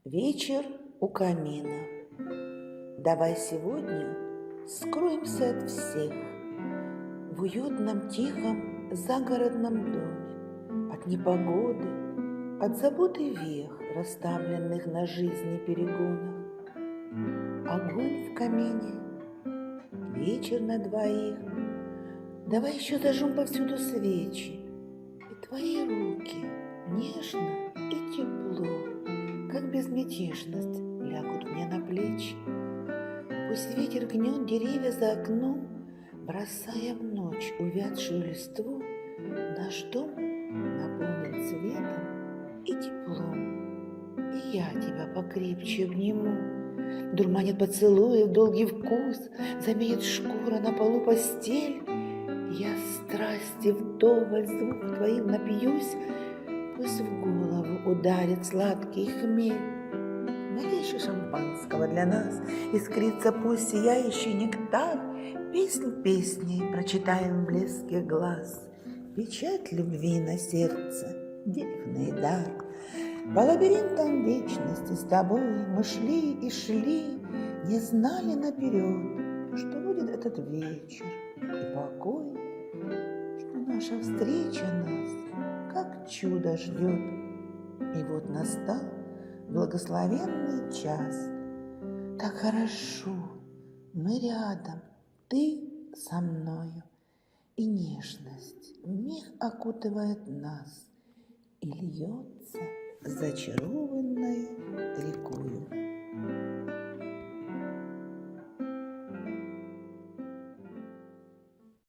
Вечер у камина. Давай сегодня скроемся от всех в уютном, тихом, загородном доме, от непогоды, от заботы вех, расставленных на жизни перегонах. Огонь в камине, вечер на двоих. Давай еще зажжем повсюду свечи, и твои руки нежно и тепло, как безмятежность, лягут мне на плечи. Пусть ветер гнет деревья за окном, бросая в ночь увядшую листву, наш дом наполнен цветом и теплом, и я тебя покрепче обниму. Дурманит поцелуев долгий вкус, заменит шкура на полу постель. Я страсти вдоволь звук твоим напьюсь, пусть в голову ударит сладкий хмель. Налейши шампанского для нас, искрится пусть сияющий нектар. Песнь песней прочитаем в блеске глаз, печать любви на сердце, дивный дар. По лабиринтам вечности с тобой мы шли и шли, не знали наперед, что будет этот вечер и покой, что наша встреча нас, как чудо, ждет. И вот настал благословенный час. Так хорошо, мы рядом, ты со мною, и нежность вмиг окутывает нас и льется зачарованной рекою.